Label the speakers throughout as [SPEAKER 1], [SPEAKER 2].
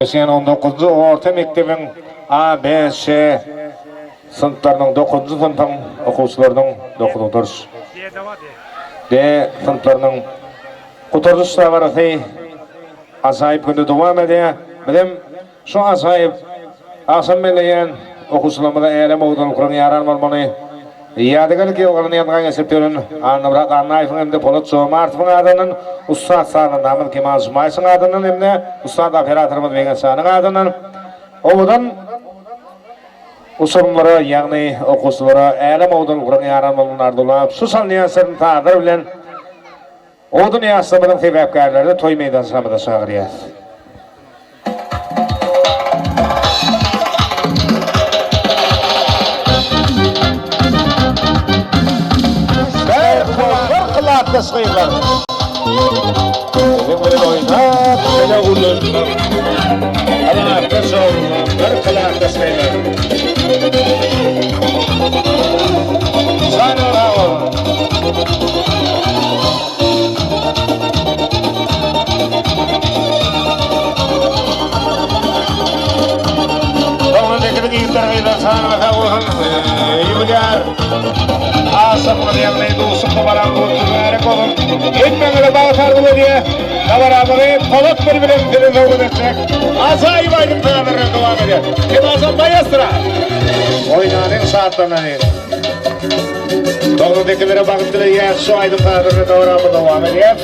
[SPEAKER 1] Sen 19. orta mektebin A, B, C sınıflarının 9. sınıfın okuwçylarynyň dokuduğu ders. D sınıflarının kuturuşda barasy azayıp günde devam edýär. Bilim şu azayıp asam bilen okuwçylarymyza eýle mowdun kuran ýaran bolmaly. Ýadygarlyk ýolgalyny ýangan eseplerin anybrak anlaýyň hemde Polat Somartowyň adynyň Ustad Sanyň Namyl Kemal Jumaýsyň adynyň hemde Ustad operatorymyz Megan Sanyň adynyň owadan usullara ýagny okuwçylara eýle mowdun kuran ýaran bolýar. Şu sanýasyň taýyr bilen owadan ýaşlamyň sebäpkärleri toý meýdançamyda çagyrýar. Tasgıylar. Böyle oynat, böyle uğurlar. Allah tasavvurlar, bir tasgıylar. Sana bravo. Doğru dekede gitarıyla sana bravo. Yıllar. Asaplar yanmayı dostum baran kurtulları kolum. Etmengele bağıtardı diye. Kabarabığı Polat birbirine televizyon edecek. Azayip aydın tanrına devam ediyor. Kim azam bayastıra. Oynanın saatlerine değil. Doğrudakilere bakıntıyla yer şu aydın tanrına devam ediyor.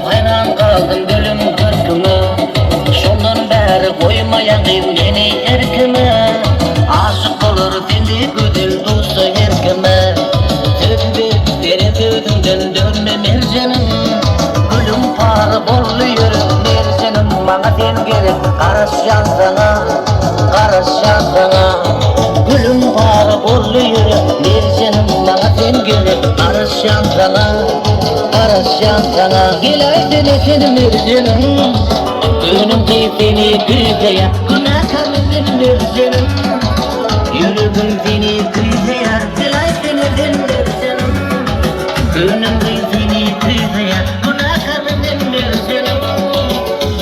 [SPEAKER 2] Hayran kaldım gülüm kırkımı. Şondan beri koymayayım yeni erkime. Aşık olur seni güzel dostsa erkime. Söz verip sözümden dönmem ercanım. Gülüm parı bolluyor ercanım. Bana sen gelip karışan sana, karışan sana. Gülüm parı bolluyor ercanım. Bana sen gelip karışan sana. Karışan sana gel aydın senin mercanım. Önüm seni kıyıya günah kalbim mercanım. Yürüdüm seni kıyıya gel aydın senin mercanım. Önüm seni kıyıya günah kalbim mercanım.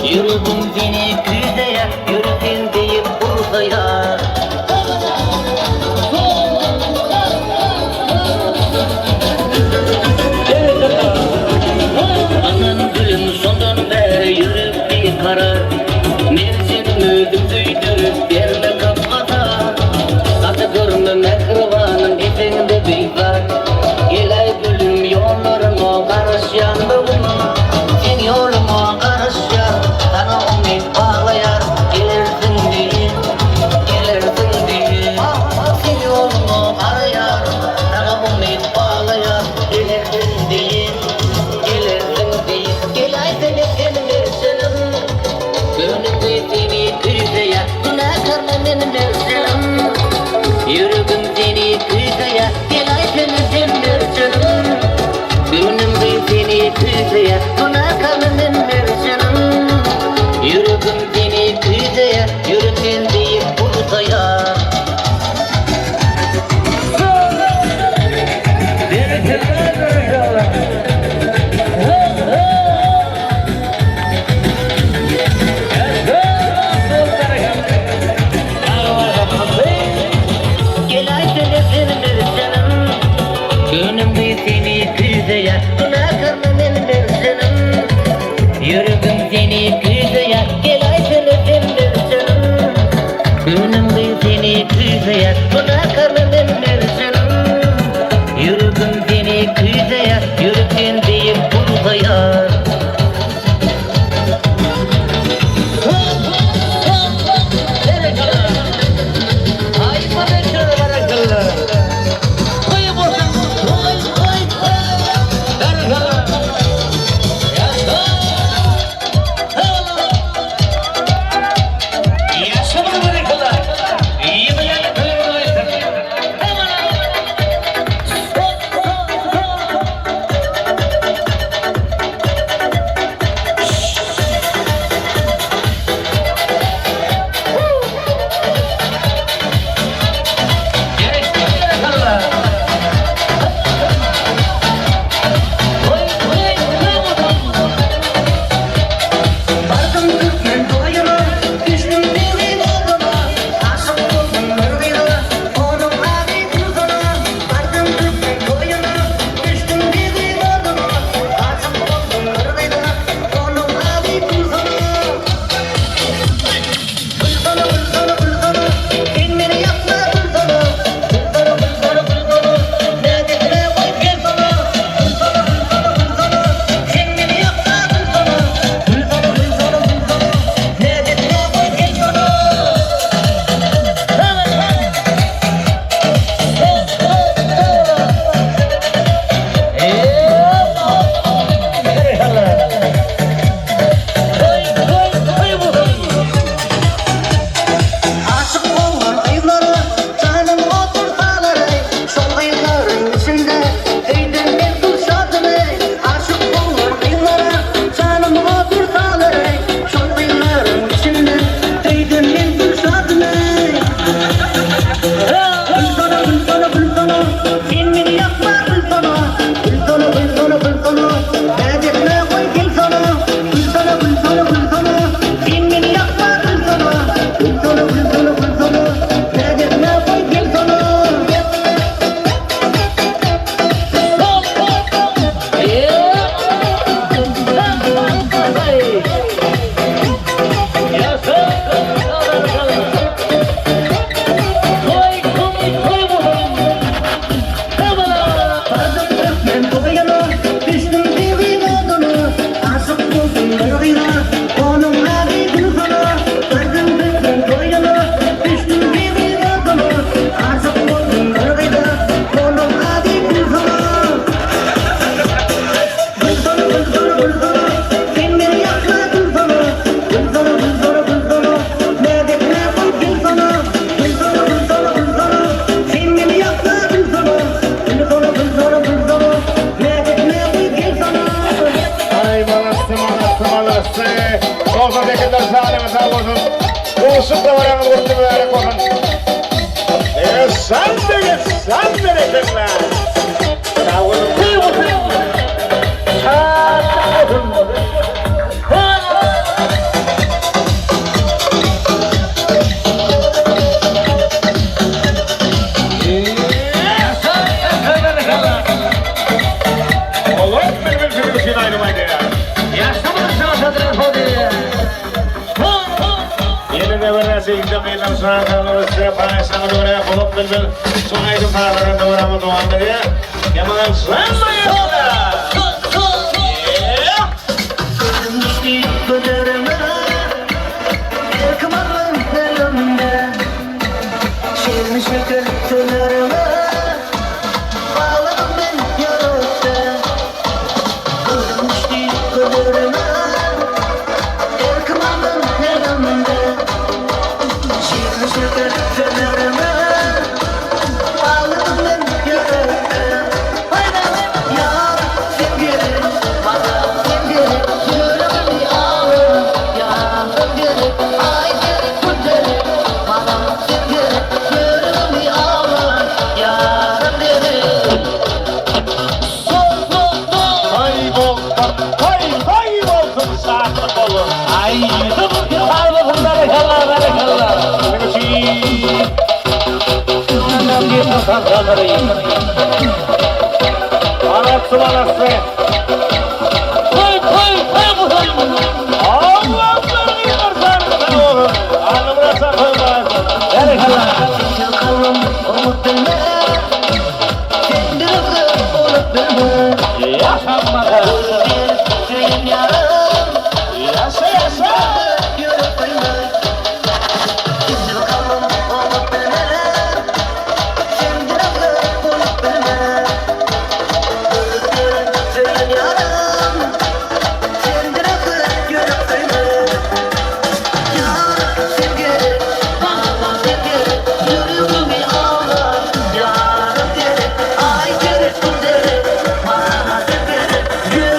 [SPEAKER 2] Yürüdüm seni kıyıya yürüdüm deyip bursaya. Yürüp bir karar Mercedim öldüm süydürüp yerine kapata. Katı görme mekrivanın etinde bir var. Gelay gülüm yollarıma karışan bulma. Sen yoluma karışan sana umut bağlayar. Gelirsin diye, gelirsin diye. Sen yoluma karayar sana umut bağlayar. Gelirsin diye, gelirsin diye. Gelay seni yürüdüm seni kıyıya, gel ay senin mercanım. Gönlüm seni kıyıya, buna kalmın mercanım. Yürüdüm seni kıyıya, yürüdüm deyip bursaya. Yürüdüm seni kıyıya, gel ay senin mercanım. Gönlüm seni kıyıya, buna kalmın mercanım. Yürüdüm seni kıyıya, yürüdüm deyip bursaya.
[SPEAKER 1] oranı vurdu böyle kokun. Sen bereketle. Oğlum benim film için ayrılmaydı ya. Yeni de böyle izlemeyle sonra kalırsa paylaşımı doğruya bulup bilbil sonra edip paralarını doğramı doğandı diye yaman sen mi yola? Anası balası. Allah'ım yıkarsan sen oğlum. Anımına sakınmaz. Yaşanmadan. Yaşa yaşa.
[SPEAKER 2] Yeah.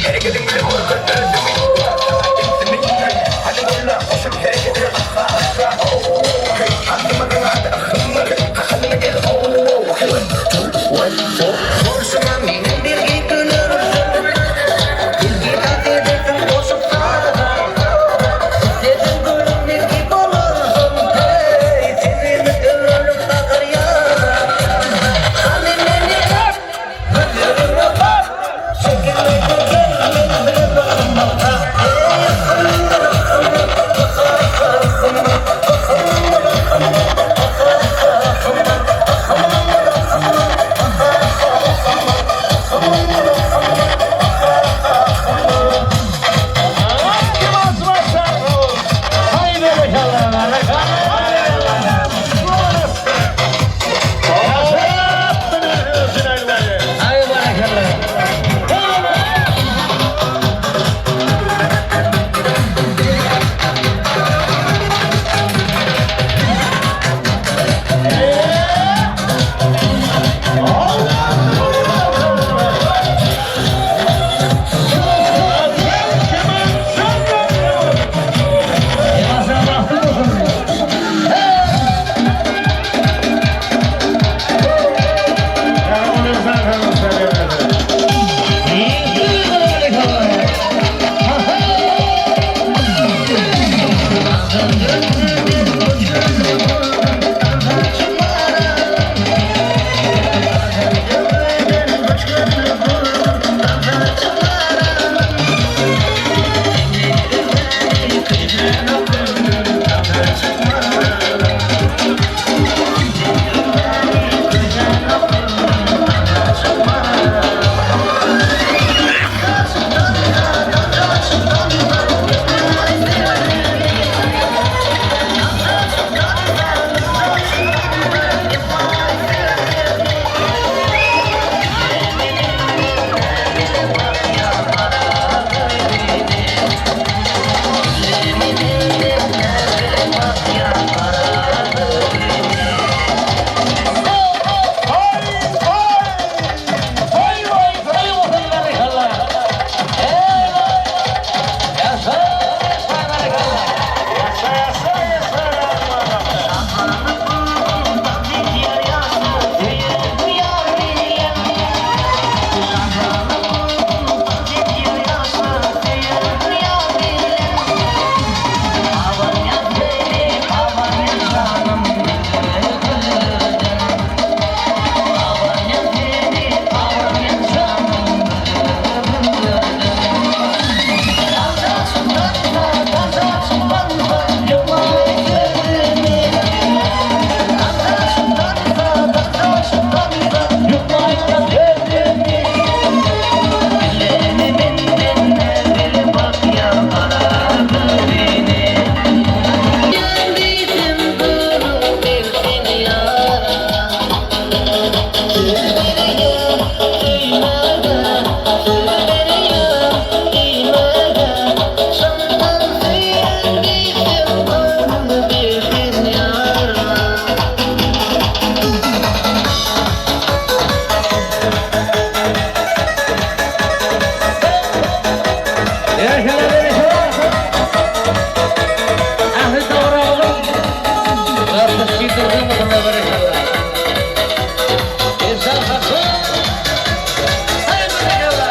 [SPEAKER 2] Şekil Kızımızla barışırlar. İnsan hakkı. Hayırlı inşallah.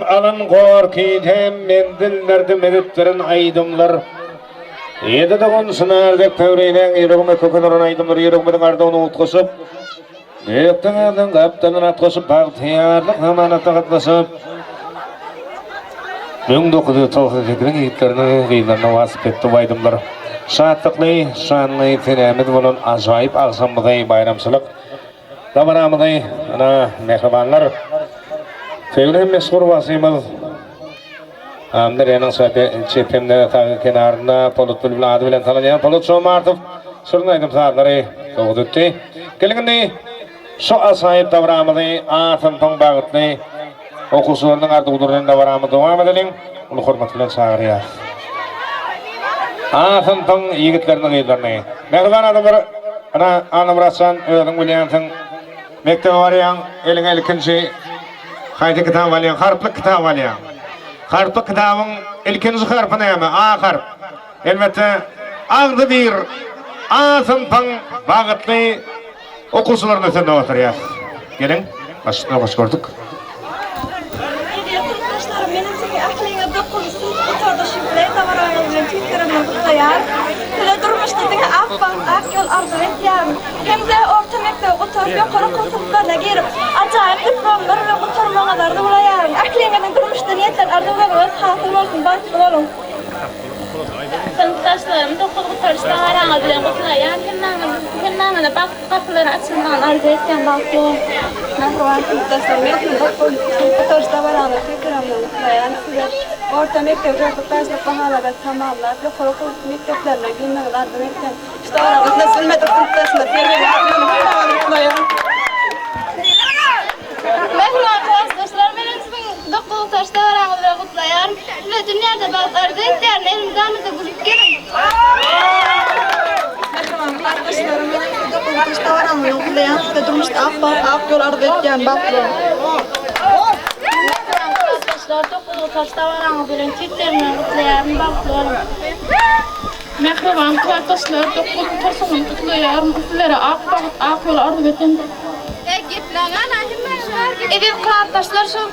[SPEAKER 1] alan korkuydu hem mendillerdi medetlerin aydımlar. Yedi de konsunardek tevreyle yüreğime kökünürün aydımlar yüreğimden ardağını utkusup Büyükten adın kaptanın atkusup bahtiyarlık hamanata katlasıp 1992'nin yiğitlerinin kıyılarına vasıf etti bu aydımlar. Şahatlıklı, şanlı, tenemid bunun acayip ağzamlığı bayramçılık. Dabaramıday, ana mehribanlar. Tevlihim meşhur vasımız. Amdır yanın çepimde tağı kenarında Polut Bülbül adı bilen tanıyan Polut Şomartov sürünaydım saatleri doğdu etti. Gelin şu asayip dabaramıday, atın ton bağıtlı okusularının ardı udurlarının dabaramı devam edelim. Onu hürmet bilen çağırıyor. Atın ton yiğitlerinin kıyılarını. Mehriban adamlar, ana anımrasan öğren bilyantın mektebe varyan, elin ilkinci haydi kitabı valyan, harplık kitabı valyan. Harplık kitabın ilkinci harpı neyme? A harp. Elbette ağdı bir atın ton bağıtlı okusuların ötende oturuyor. Gelin, başına baş gördük.
[SPEAKER 3] Benim çünkü aklımda dokunusu oturdu şimdi davarayım Twitter'ımda kutlayar. Böyle durmuştu diye ak yol arzu ediyorum. Hem de orta mektebe oturup yukarı koltuklarına girip acayip diplomlar ve oturmalar da bulayarım. Aklımda durmuştu niyetler arzu ediyorum. Hatırım olsun, batıl olun.
[SPEAKER 4] Sınıftaşlarım dokuz kurtarışta hala bilen kutlayan hemnamına bak kapıları açılmadan arzu etken bakıyor.
[SPEAKER 3] Merhaba sınıftaşlarım. Ben dokuz kurtarışta var ama Twitter'ımda kutlayan. Orta mektebe kurtarışta pahalı ve tamamlar. Yukarı koltuk mekteplerine girmeden arzu etken. İşte oramız nasıl metre sınıftaşlar. Bir kutlayan.
[SPEAKER 4] Merhaba arkadaşlar, benim ismim dokuz kurtarışta hala bilen kutlayan ve dünyada bazı arzu etken elimden de gülüp gelin.
[SPEAKER 3] Merhaba arkadaşlarım. Dokuz kurtarışta var ama kutlayan ve durmuştu ak yol arzu etken bakıyor.
[SPEAKER 4] Arkadaşlar dokuz kurtarışta var ama bilen Twitter'ımdan kutlayan bakıyorum. Merhaba arkadaşlar, dokuz kurtarışta kutlayan sizlere ak yol arzu etken. Evet arkadaşlar şu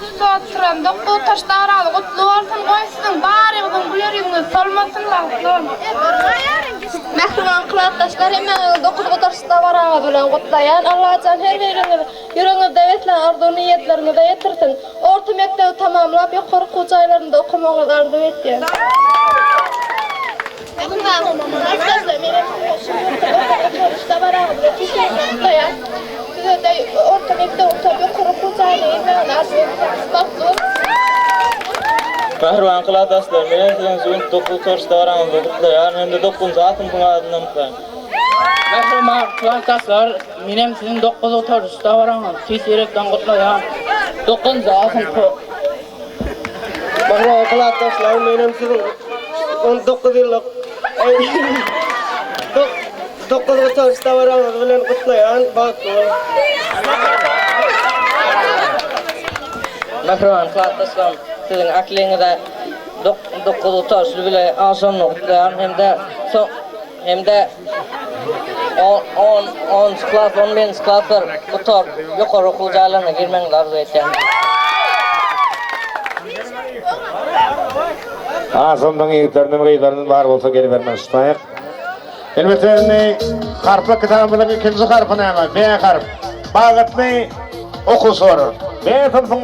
[SPEAKER 4] tuturan dokuz taşta aralı kutlu olsun koysun bağırımızın gülürümüz solmasın bakın. Merhaba arkadaşlar hemen dokuz taşta var ağa bilen kutlayan Allah can her biriniz yüreğinizde vetlen arzu niyetlerinizi de yetirsin. Orta mektebi tamamlap yukarı kucaylarında okumanızı arzu etken. Arkadaşlar benim dokuz taşta var ağa bilen kutlayan size de orta mektebi yukarı kucaylarında arzu etken.
[SPEAKER 5] Merhaba arkadaşlar, ben sizin dokuz kurtarışta varanızı kutlayan, hem de 9. atımın adından kutlayan.
[SPEAKER 6] Merhaba arkadaşlar, benim sizin 9 kurtarışta varanız Twitter'dan kutlayan 9. atım
[SPEAKER 5] Merhaba arkadaşlar, benim sizin 19 yıllık 9 kurtarışta varanızı bilen kutlayan Bakır.
[SPEAKER 6] Merhaba arkadaşlar, sizin aklınızda 9 kurtarışı bile aşanlı kutlayan hem de 10 klas, 11 klaslar kutar yukarı okul caylarına girmenizi arzu etken.
[SPEAKER 1] Asımdan yiğitlerinin kıyılarının var olsa geri vermez tutayık. Elbette harplık kitabının ikinci harfı ne ama? B harf. Bağıtlı okusur. B sınıfın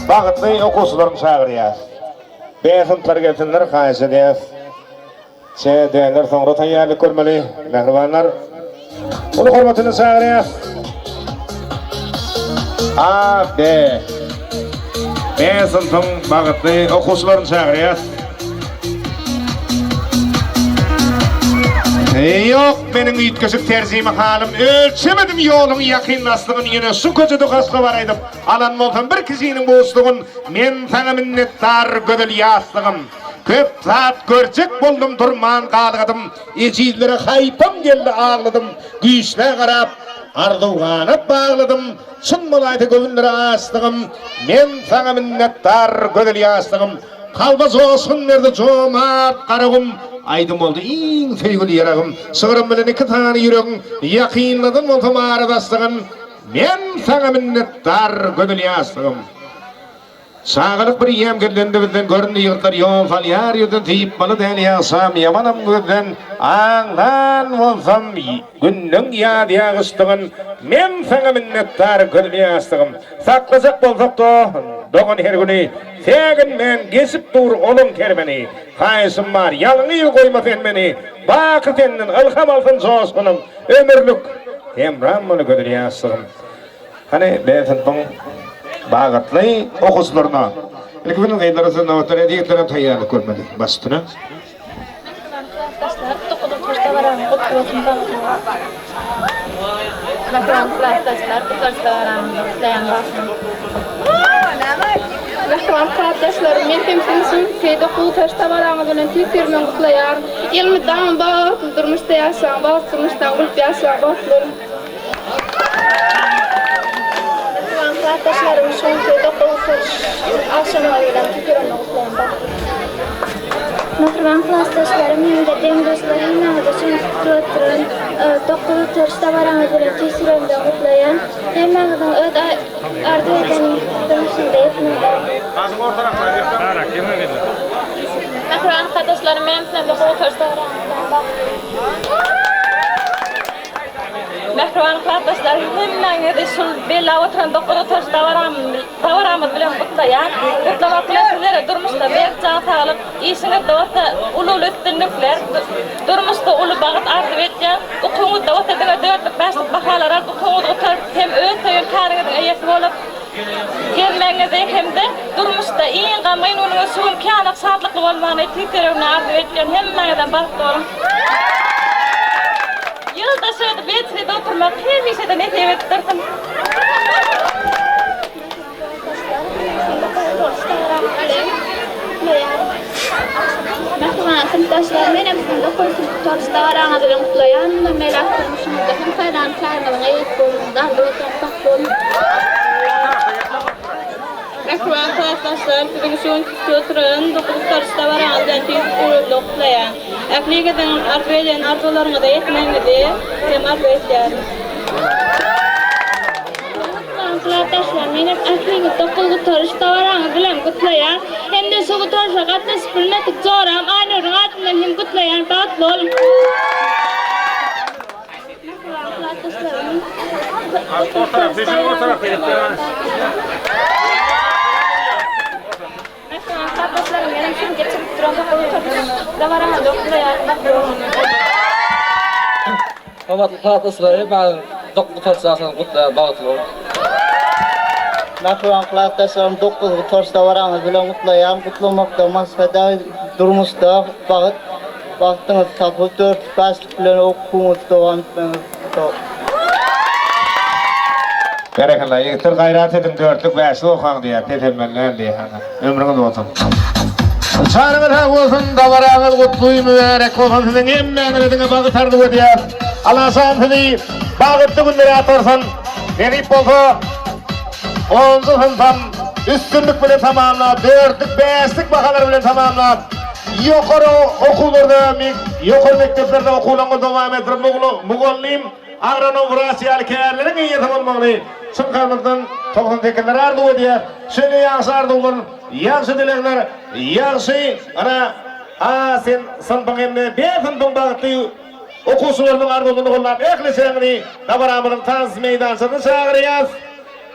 [SPEAKER 1] bağıtlı okusularını çağırıyor. B sınıfları gelsinler, kayısı edeceğiz. Değerler sonra tayyarlık görmeli. Mehribanlar. Onu hürmetini çağırıyor. A, B. B sınıfın bağıtlı okusularını çağırıyor. Yok benim üyütközük terzimi halim ölçemedim yolun yakınlaslığın yine şu köcüdü kaskı varaydım alan oltan bir kişinin boğuşluğun men sana minnettar gödül yastığım köp saat görcek buldum durman kalgadım ecillere haypam geldi ağladım güçle karab arduğanıp bağladım çın molaydı gövünlere astığım men sana minnettar gödül yastığım kalbaz olsun nerede cömert karagım aydım oldu en sevgili yarağım sığırım bilen iki tane yüreğim yakınladın oltam ağrıdastığın men sana minnettar gönül yastığım Sağlık bir yem geldiğinde bizden göründü yırtar yol fal yar yüzden tiyip balı den yağsam yamanım gözden ağlan olsam günün ya diye kıstığın men sana minnettar gülmeye astığım saklasak bolsak da doğan her günü segin men kesip dur olun kermeni kayısım var yalını yıl koymasın beni bakı senden ılham alsın soğusunum ömürlük emram bunu gülmeye astığım hani ben sanpın bağıtlay okuslarına. İlk günün kayınlarısının avatları diyetlerine tayyarlık görmedi. Bastına.
[SPEAKER 4] Arkadaşlar, dokuzun kursta varan, oturmasın bağlılar. Arkadaşlar, kursta varan, dayan basın. Arkadaşlar, men temsilcim dokuz kursta varan bilen tüytürmen kutlayar. Ilmidan bağlı durmuşda yaşayan, bağlı durmuşdan ulup yaşayan bağlılarım. Arkadaşlarım son köyde konuşuyoruz. Akşamlarıyla tükürümle kutlayın.
[SPEAKER 7] Merhaba arkadaşlarım, hem de demdoslarım nerede şimdi tutuyoruz. Dokulu törüşte varamızı tüsürümde kutlayan. Hem ağzın öde ardı ödenin dönüşünde yapmıyorlar.
[SPEAKER 4] Merhaba arkadaşlarım, hem de dokulu törüşte varamızı Merhaba arkadaşlar, hemen Resul Bella oturan dokulu törüşte varamız bilen kutlayan. Kutlamak bilen sizlere durmuşta bercan sağlık, iyisiniz de orta ulu üstünlükler, durmuşta ulu bağıt ardı etken, okuğunuz da orta dine dörtlük başlık bakalar alıp okuğunuz oturup hem öğüt sayın karınızın eyesi olup gelmenize hem de durmuşta iyi qamayın onun suğun kânak saatlıklı olmağını tüytürüğüne ardı etken hemen bağıt olun. Yılda şöyle betri oturmak her bir şeyden etevet dursun.
[SPEAKER 7] Merhaba arkadaşlar, benim dokulu törüşte varamızı kutlayan. Merak olmuşumuzda hem faydalıklarının ayıp olundan dolayı olun.
[SPEAKER 4] Merhaba arkadaşlar, bugün şu an oturan dokulu törüşte varamızı tüytürüğüne kutlayan. Akligeden arpeden artolarına da yetmengede hem arpetler.
[SPEAKER 7] Arkadaşlar, benim akliga dokulu törüşte varamızı bilen kutlayan. Hem de soğuk törüşe katlaşıp bilmetik zoram. Aynurun adından hem kutlayan dağıtlı olun. Arkadaşlarım,
[SPEAKER 4] Arkadaşlarım benim şimdi geçip duran dokulu törüşte varamızı kutlayan.
[SPEAKER 6] Arkadaşlar, ben dokuz kursta kutlayan bağlılar.
[SPEAKER 5] Merhaba arkadaşlarım, dokuzun kursta varamız bilen kutlayan, kutlamakta masfeda durmuşta baktınız tapı 4 başlık bilen okuğunuz devam etmeniz.
[SPEAKER 1] Berekallah, yıktır gayrat edin dörtlük beşli okan diye, tefelmenler diye. Ömrünüz olsun. Çağrınız hak olsun, davarağınız kutluyu mübarek olsun, sizin emmenlerine bağıtardı ödüyor. Allah sağ sizi bağıttı günleri atarsın. Denip olsa, 10. sınıftan üstünlük bile tamamla, dörtlük beşlik bakalar bile tamamla. Yukarı okullarda, yukarı mekteplerde okullarına devam ettirip Muğulliyim, agronovrasiyal kârlerin iyi tamamlanı. Sınıflarımızdan 90 tekerler ardı ödüyor. Şöyle yansı ardı olur, yansı dilekler, yansı sen sınıfın emni, ben sınıfın bağıttı okusularının ardı olduğunu kullanıp ekleseğini Nabaramı'nın tans meydansını çağırıyaz.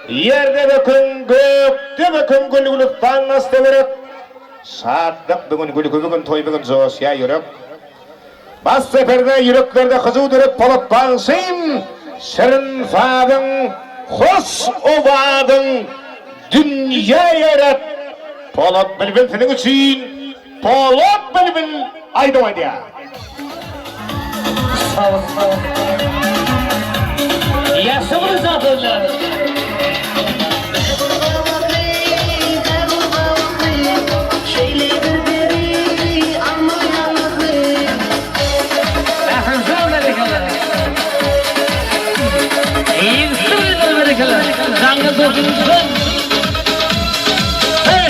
[SPEAKER 1] Yerde bakın, gökte bakın, gülgülük tanrısı verip saatlik bugün gülgülük bugün toy bugün zosya yürüp bas seferde yüreklerde kızı dürüp polup bağışayım şirin fadın hoş obadın dünya yarat polup bilbil senin için polup bilbil aydı aydı ya
[SPEAKER 6] Yaşamını zaten. Jangan dokunsun. Hey,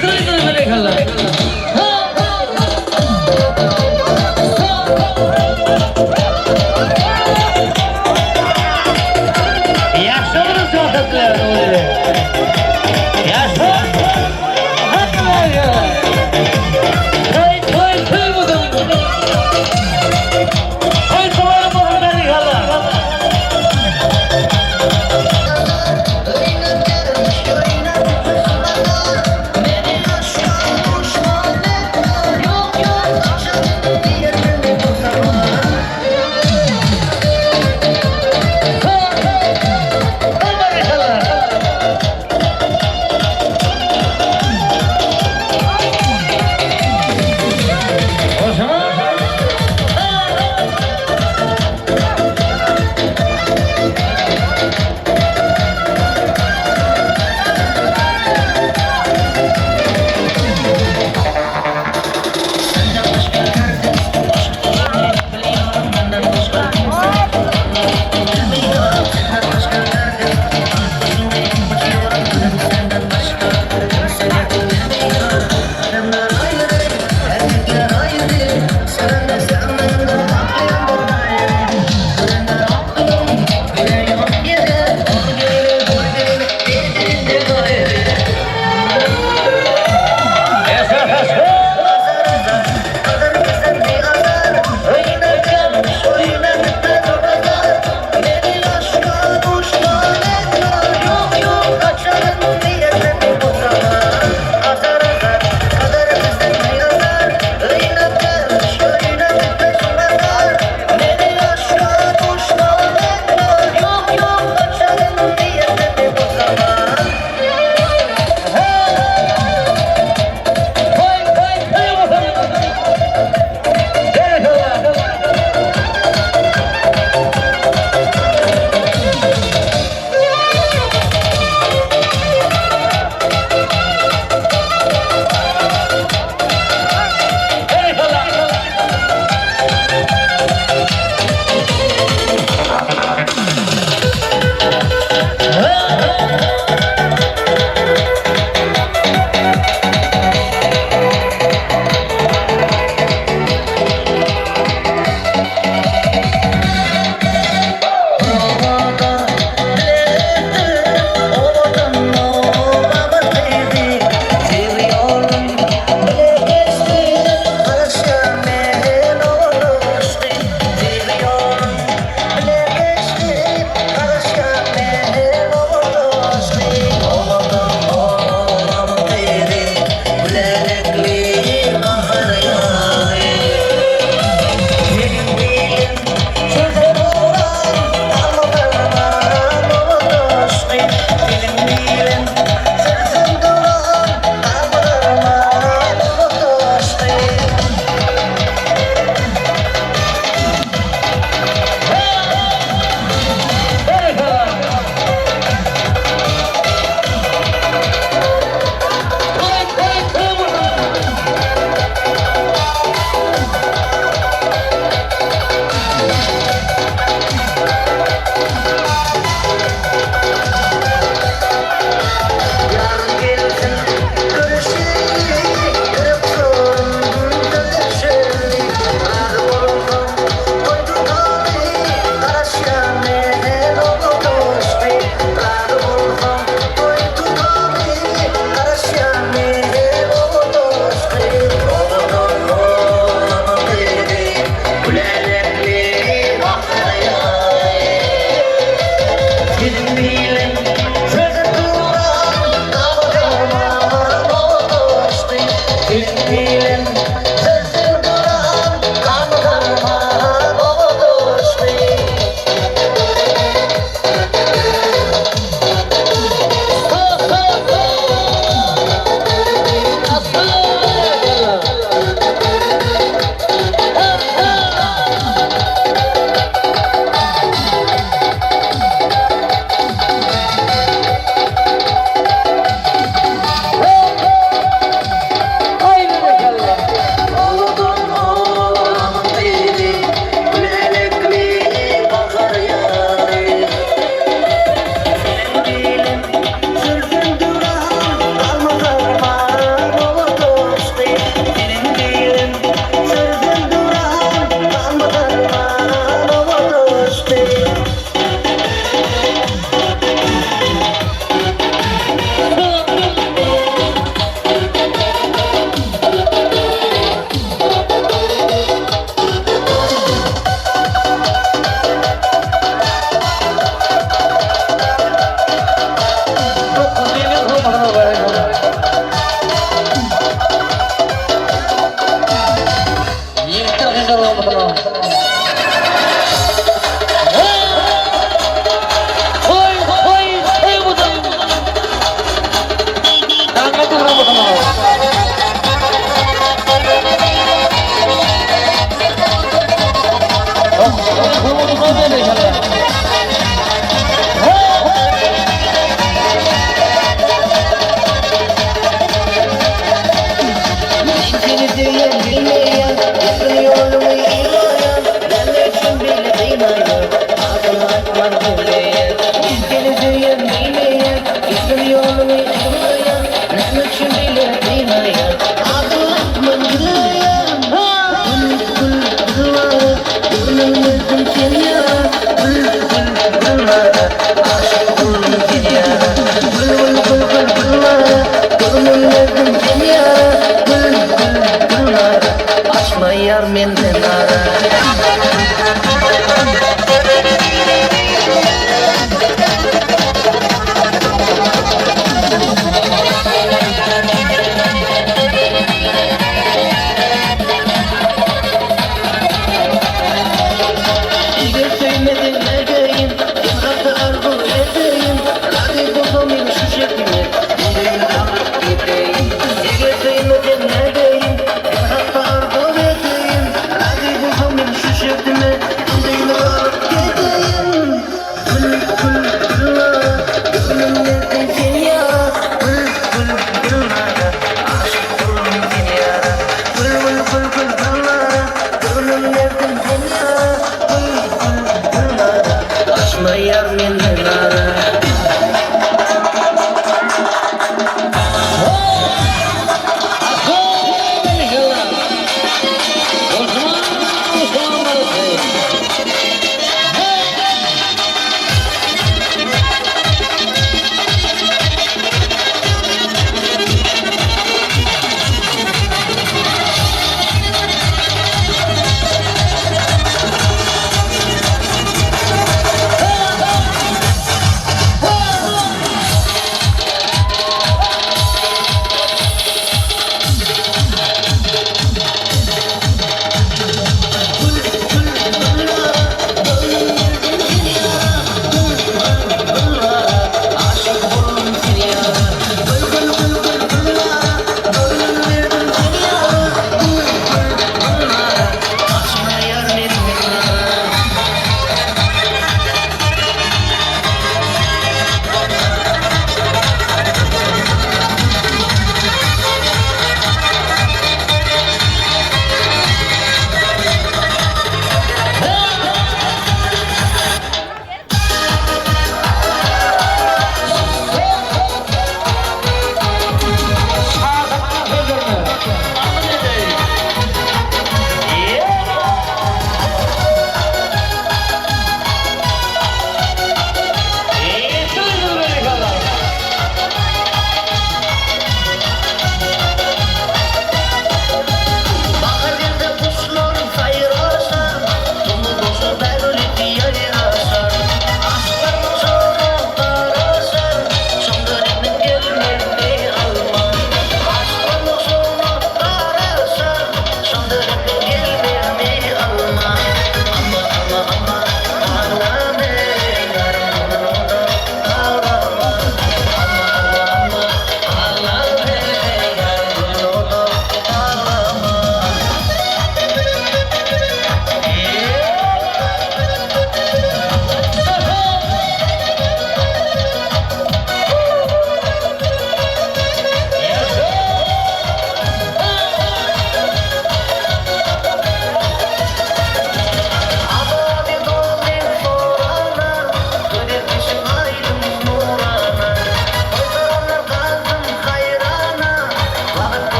[SPEAKER 2] Kıydı böyle kallar. Yaşlı olursa ortaklar öyle. Yaşlı. Köy buldum. Köy soğanı buldum beni kallar. sevdim seni yara. Gül gül gül nara, açma yar menden nara. Eğer sevmedin ne diyeyim, bıraktı arzu edeyim. Hadi buldum beni şu şeklime, yüreğimi rahat gideyim. Eğer sevmedin ne diyeyim, bıraktı arzu edeyim. Hadi buldum beni şu şeklime.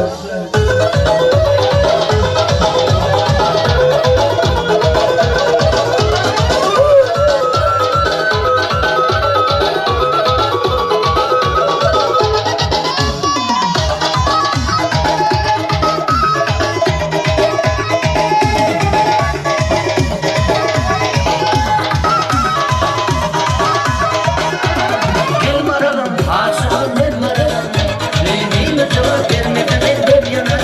[SPEAKER 2] Gel maralım, aşığım ben maralım. Neyime cevap vermeden elbet yanar.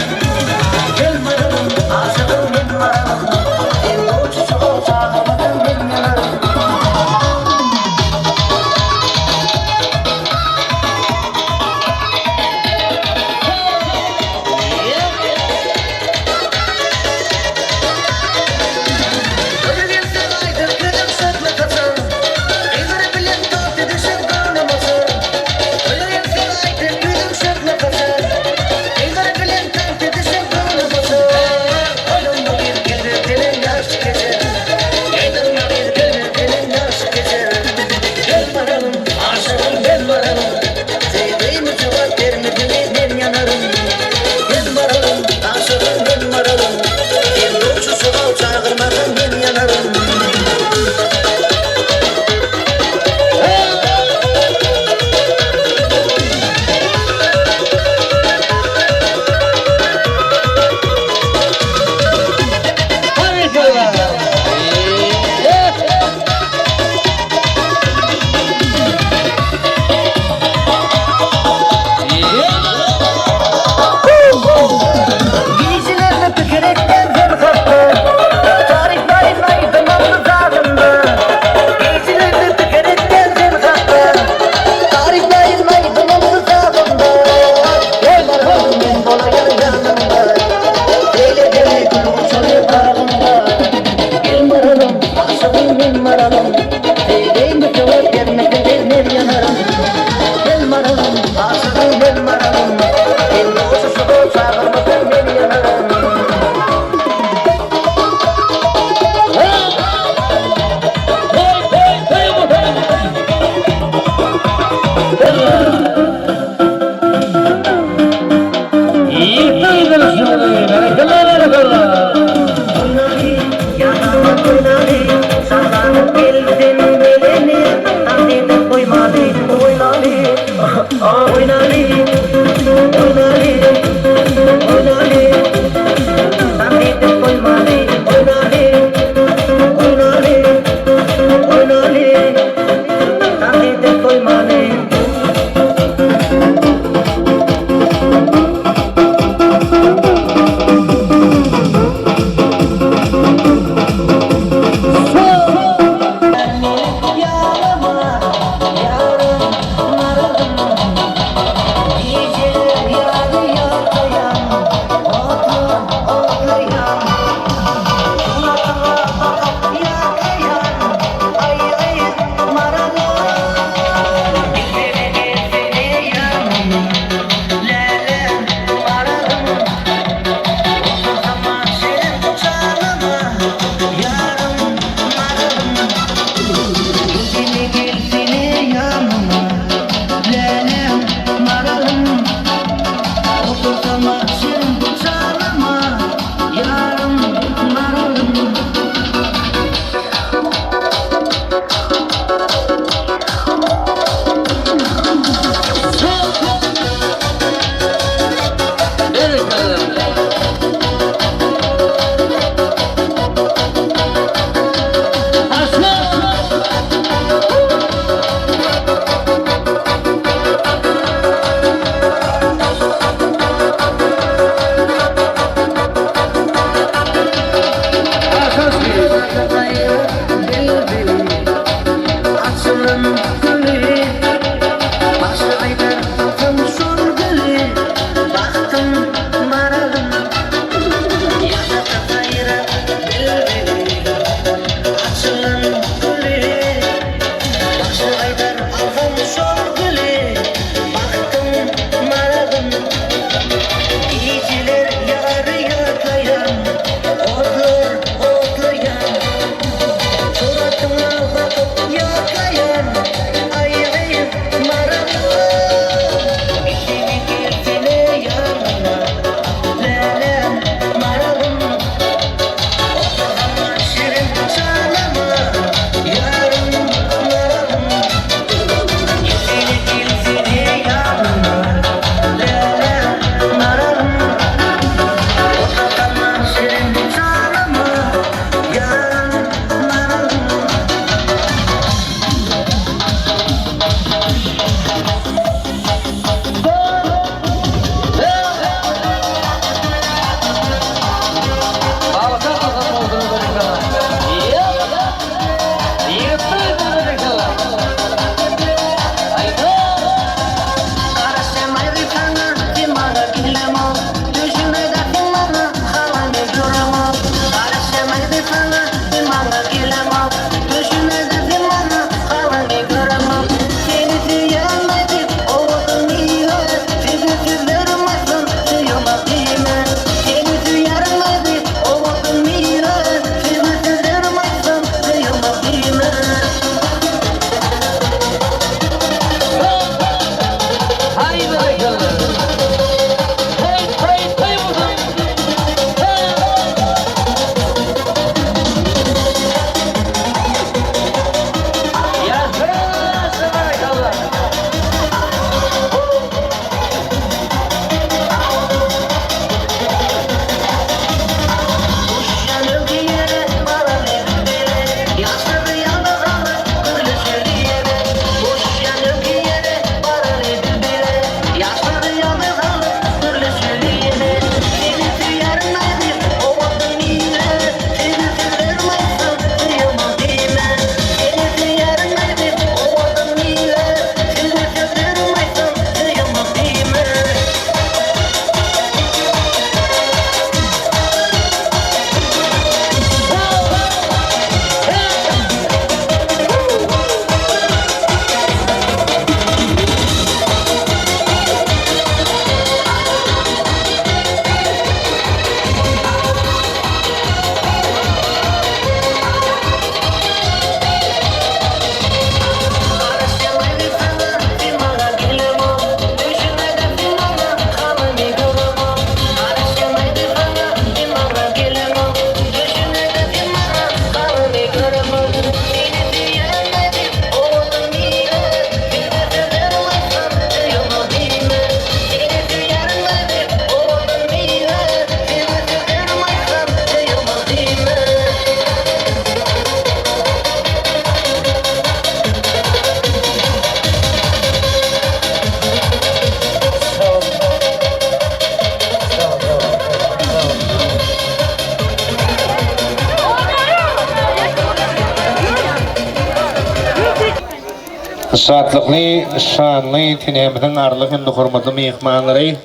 [SPEAKER 1] Şatlıqly, şanly tinemizin arlyk hem hormatly mehmanlary.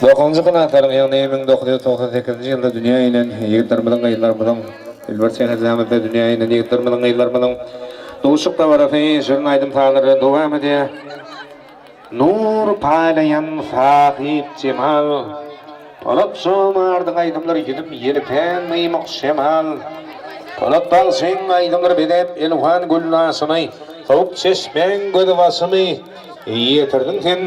[SPEAKER 1] 9-njy kanatarym ýa-ni 1998-nji ýylda dünýä ýylan ýigitlerimiň gaýlarmyň elbet şäherlerinde dünýä ýylan ýigitlerimiň gaýlarmyň dowuşyk tawarafy jurn aýdym taýlary dowam edýär. Nur paylayan sahip cemal Polat şomardyň aýdymlary gidip ýerpen meýmak şemal Polat balşyň aýdymlary bedep elwan gullasyny Hop çeşmeň gözi basymy ýetirdiň sen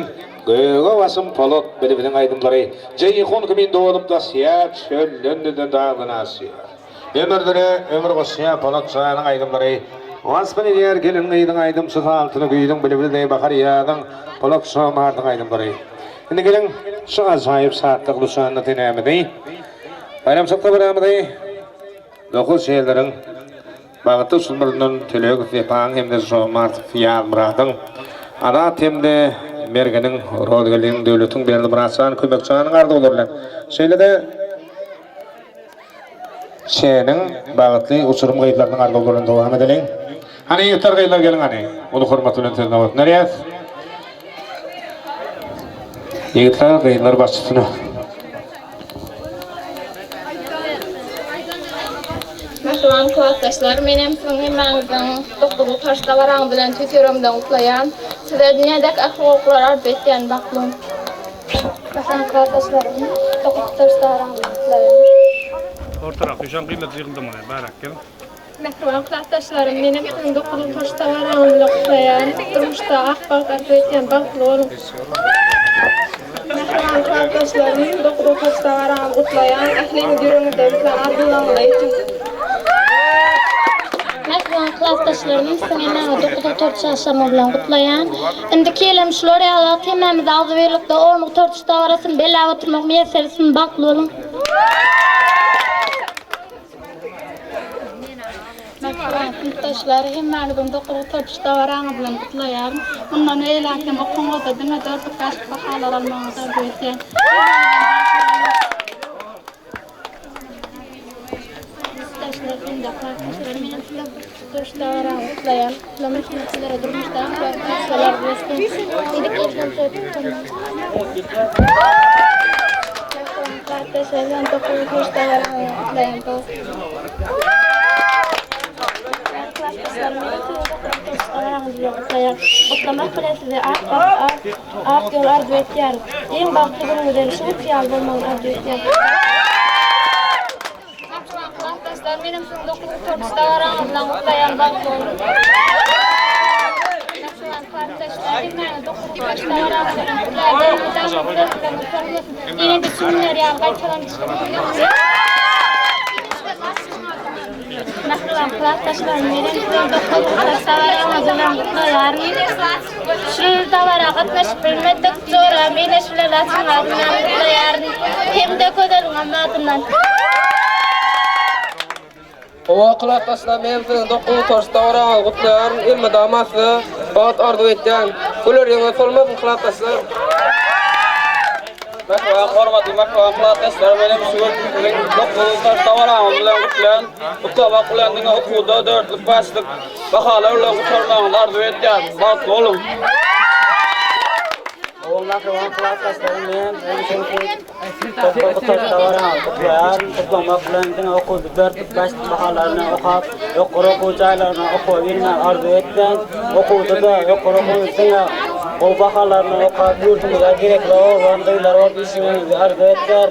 [SPEAKER 1] göge basym Polat bilibiniň aýdymlary Jeýhon kimin dolup da siýat çöllünden dağınasy Ömürdere ömür goşya Polat şoňaň aýdymlary Wasbyn ýer gelin aýdyň aýdymsy altyny güýdüň bilibide bakar ýadyň Polat şomardyň aýdymlary Indi gelin şu ajaýyp saatlyk luşanly tinemidi Bayram sakta biramidi 9 şeýleriň bagty sunmarynyň telegi sepaň hemde şomart fiýal muradyň ara temde mergeniň rodgeliň döwletiň berdi birasan kömekçiň gardy bolurlar şeýlede şeýniň bagty uçurum gaýtlarynyň gardy bolurlaryny dowam edeliň hani ýeter gaýlar gelin hani onu hormat bilen tezawat nerýär Ýigitler gaýlar başçysyna
[SPEAKER 4] Merhaban klassdaşlar, menem soňymyň 9-njy taşda baraň bilen tüýürümden utlaýan, sizler dünýädäki ahlaklar arz etýän baklym. Merhaban klassdaşlar, 9-njy taşda baraň bilen utlaýan.
[SPEAKER 8] Ortarak ýoşan gymmat ýygyndyň mene barak gelin.
[SPEAKER 4] Merhaban klassdaşlarym, menem 9-njy taşda baraň bilen utlaýan, durmuşda ahlaklar arz etýän baklym. Merhaban klassdaşlarym, 9-njy taşda baraň utlaýan, ähliň ýürüňde bilen ardylaňlaýdy. Merhaban klassdaşlarım, siňe 9-njy taşda bilen gutlaýan. Indi kelem şular ýaly temamyzy aldy berilipdi. 10-njy taşda barasyn belä oturmak meselesini bakly bolun. Merhaban klassdaşlar, hemme 9-njy taşda baraň bilen gutlaýan. Bundan eýläkem okuňyzda diňe 4 kaş bahalar almaňyza göýsen. Oklamak bilen size ak yol arz etýär. Eň bagty günüňizde şu fiýal bolmagy arz etýär. Klassdaşlar, menem 9-njy taşda baraň bilen gutlaýan baklym. Klassdaşlar, menem 9-njy taşda baraň bilen gutlaýan. Ýene de sünner ýa gaýtalan Merhaban klassdaşlar, menem 9-njy taşda baraň bilen gutlaýan. Şu tabara gatnaşyp bilmedik, jora mene şular asyňdan gutlaýan. Hemde gözel gamatyndan.
[SPEAKER 9] O klassdaşlar menem 9-njy taşda baraň gutlaýan, ilmi damasy bat arzu etýän. Bular ýene solmasyn klassdaşlar. Merhaban hormatly klassdaşlar, menem şu 9-njy taşda baraň bilen gutlaýan. Uklama kulandyň okuwda 4 başlyk bahalar bilen gutarmagy arzu etýän. Bat bolun.
[SPEAKER 5] Merhaban klassdaşlar, menem 9-njy taşda baraň gutlaýan. Uklama kulandyň okuwda 4 başlyk bahalaryny okap, ýokary okuwçylaryny okuw bermäk arzu etýän. Okuwda da ýokary okuwçylaryny o bahalaryny okap ýurtymyza gerekli owandyrlar ordusyny arzu etýär.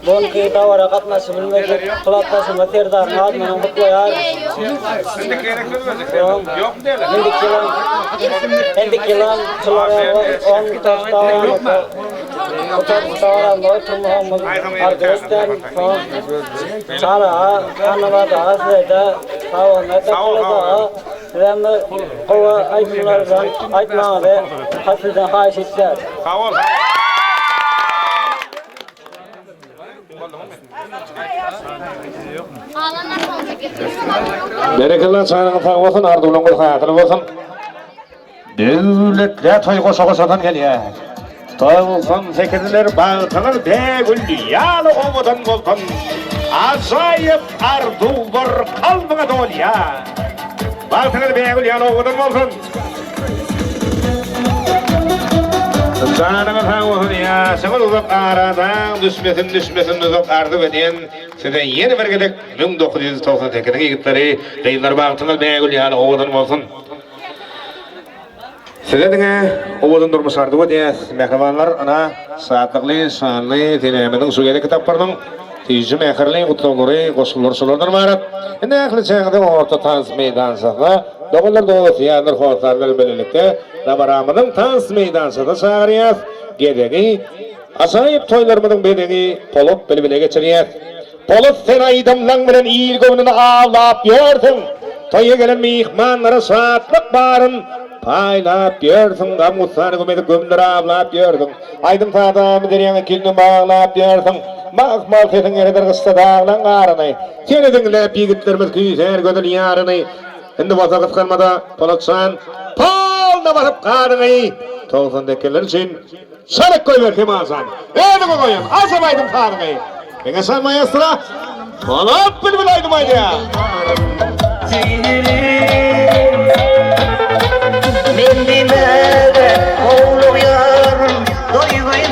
[SPEAKER 5] Bonki tawara gatnaşyp bilmejek klassdaşyma Serdar Nazmyny gutlaýar.
[SPEAKER 8] Yok dele.
[SPEAKER 5] Endi kelan şulara 10 taşda oturmagyny arzu etýär. Çara anawada asreda sawna Remy gowa aýtmalardan aýtmagy hasyldan haýyş etýär.
[SPEAKER 8] Kawal.
[SPEAKER 1] Berekeler çaynağı sağ olsun, ardulan gol hayatlı olsun. Devletler toy koşa-koşadan gelýär. Toy olsun, sekiziler bağıtılır, begül ýaly owadan bolsun. Ajaýyp ardular kalbyna dolýar. Baltınız beğenil yana oğudun olsun. Canımız sağ olsun ya. Sağ uzak aradan düşmesin uzak ardı beden. Sizden yeni bir gedek 1998'in yigitleri deyinler baltınız beğenil yana oğudun olsun. Sizden oğudun durmuşardı bu diye mehribanlar ana saatlıklı, şanlı, dineminin suyeli kitaplarının tijim ekhirli, utulları, koşulları sulardan varat. Indi ehli çağda orta tans meydansada, doğullar doğusu yandır hortarlar belirlikte, Dabaramının tans meydansada çağırıyaz, gedegi, asayip toylarımının bedegi, Polut bile geçiriyaz. Polut sen aydamlan bilen iyil gömününü ağlap yordun, toya gelen mihmanlara saatlık barın, paylap yordun, gamutlar gömünleri ağlap yordun, aydım tadamı deryanı kilini bağlap yordun, Mal kesin yerler kısta dağlan ağrınay. Seni dinleyip yigitlerimiz küyüser gönül yarınay. Şimdi vazakıt kalmada Polatsan palda basıp karınay. Toğuzun dekkeler için sarık koy ver kemazan. Eğdi koyun asamaydım karınay. Bana sen mayastıra Polat bilbil aydım aydı ya.
[SPEAKER 2] Men dinlede oğlum yarım doymayın.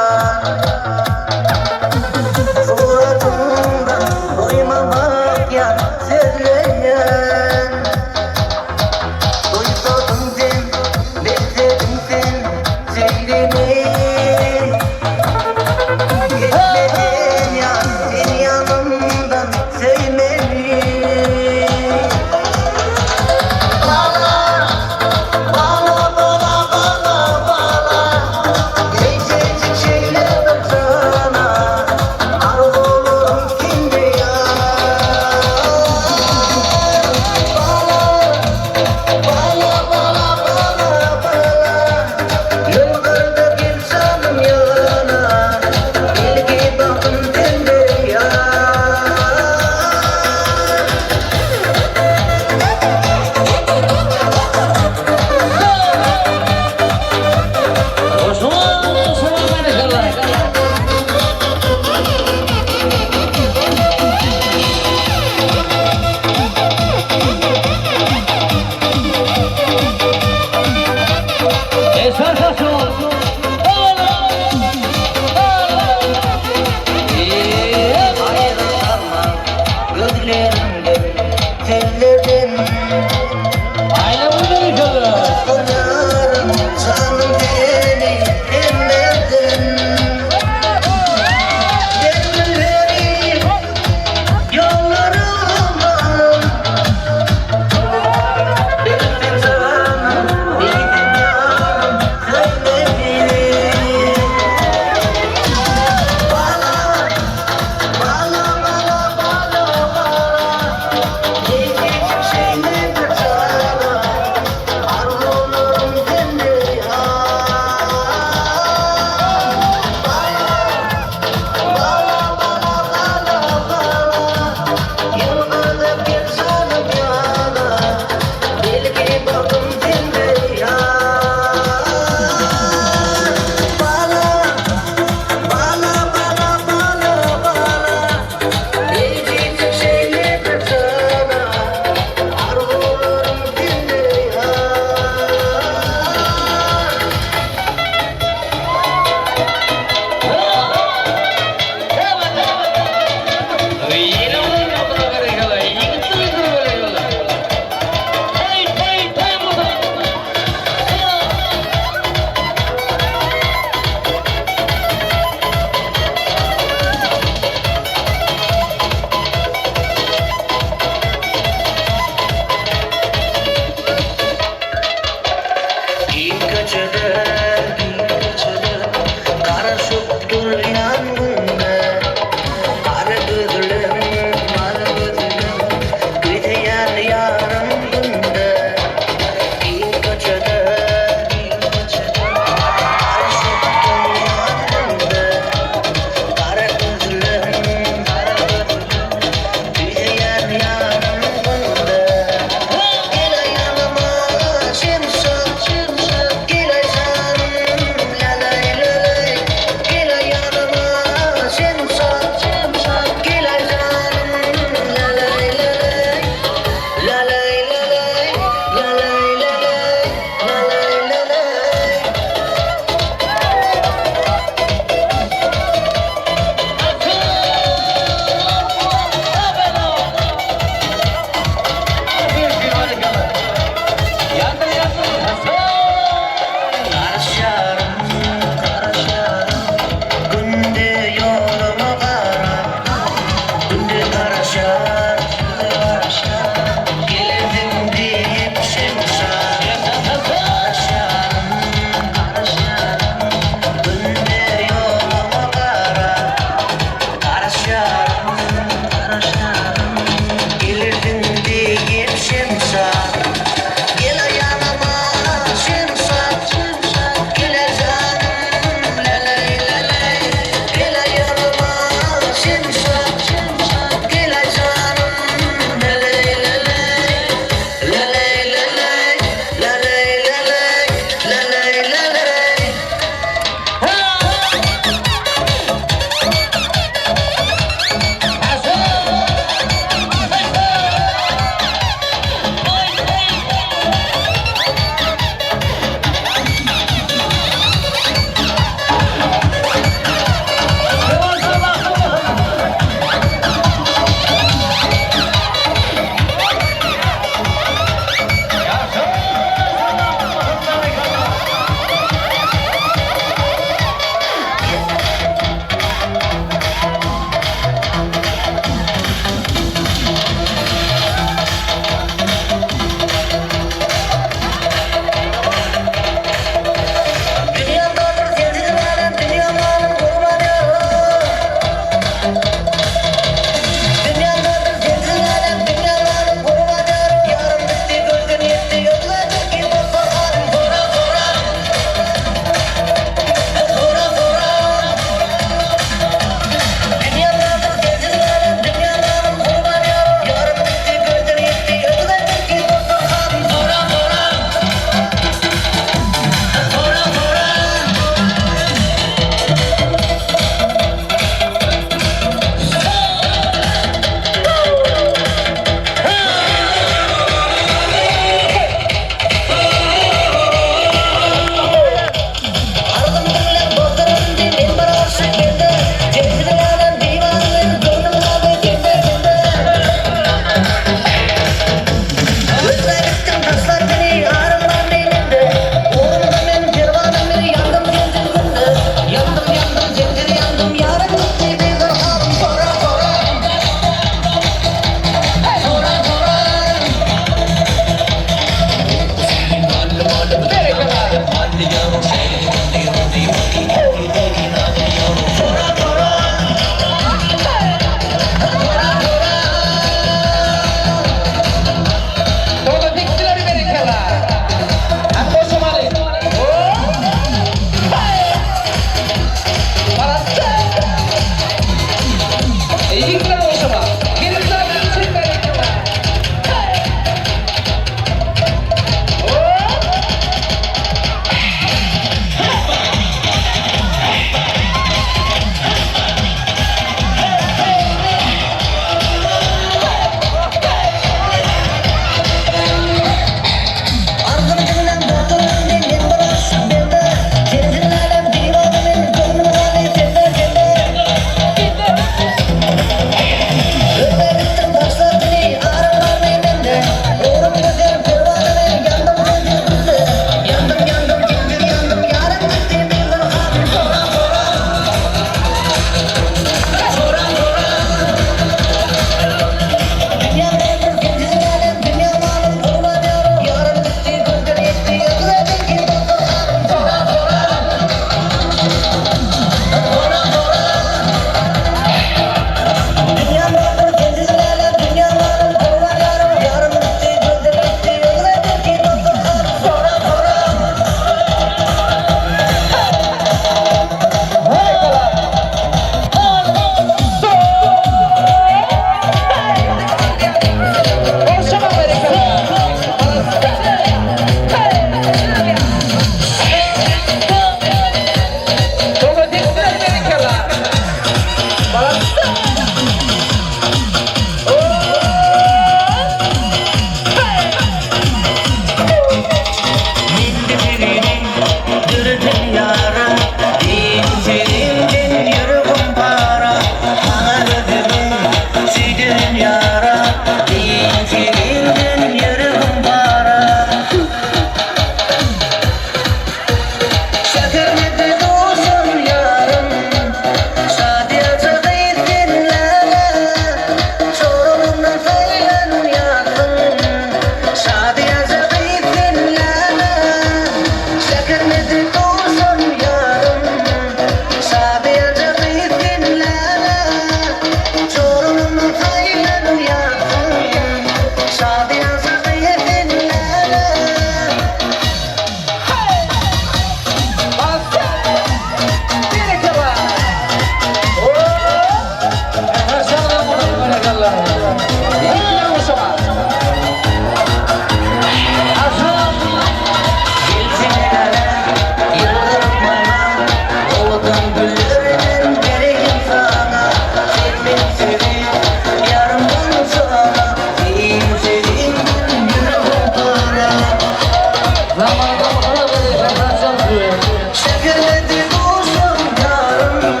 [SPEAKER 2] Şekerledi dostum yarım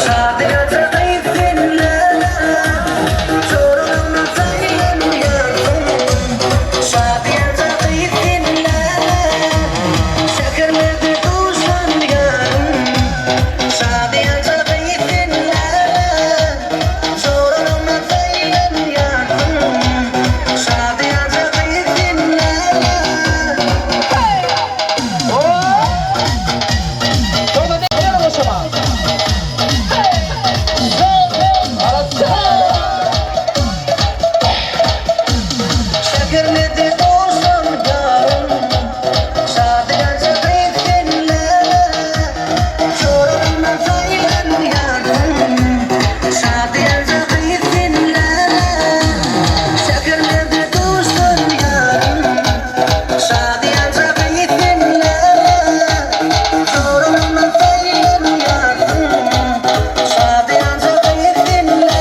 [SPEAKER 2] Sadece keyfinle Çorumda sayın yarım Sadece keyfinle Şekerledi dostum yarım Sadece keyfinle Çorumda sayın yarım Sadece keyfinle Şekerledi dostum yarım Sadece keyfinle Çorumda sayın yarım Sadece keyfinle Şekerledi dostum yarım Sadece keyfinle Çorumda sayın yarım Sadece keyfinle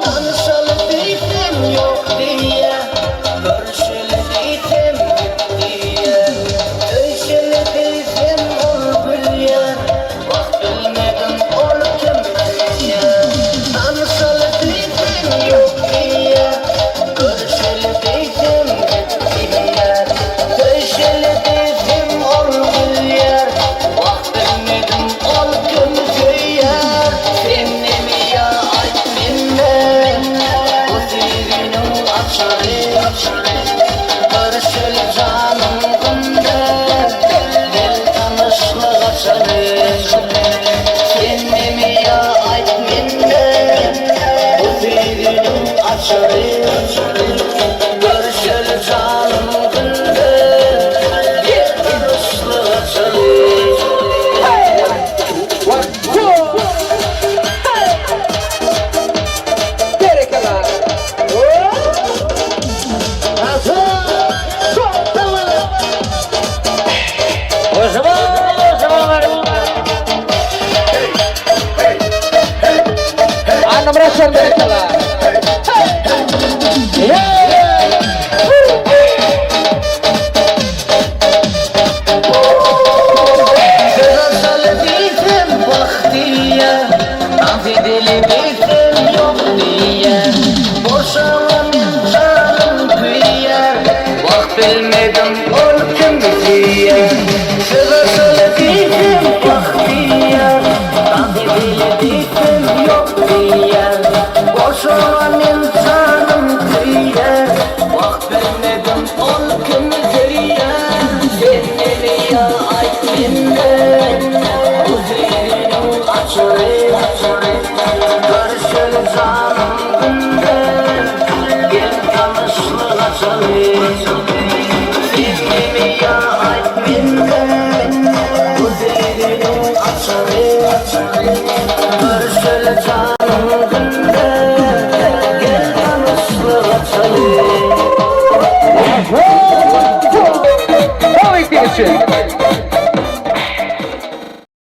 [SPEAKER 2] Tanışalı değilim yok diye Görüşeli değilim git diye Dövüşeli değilim ol bilye Bak bilmedim ol kim diye Tanışalı değilim yok diye Görüşeli değilim git diye Dövüşeli değilim ol bilye Bak bilmedim ol kim diye Seni mi ya ayt minne Bu dilinin açarı Görüşeli canım günde Dil tanışlık açarı Seni mi ya ayt minne Bu dilinin açarı Görüşeli canım günde Dil tanışlık açarı Güzel değilim bak diye Nafideli değilim yok diye Boşanamın canım kıyar Bak bilmedim ol kim diye Güzel değilim bak diye Nafideli değilim yok diye Boşanamın canım kıyar Bak bilmedim ol kim diye Seni mi ya ayt minne Bu dilinin açarı Görüşeli canım günde Gel tanışlık açarı Seni mi ya ayt minne Bu dilinin açarı Görüşeli canım günde Gel tanışlık açarı
[SPEAKER 10] Tabii ki için.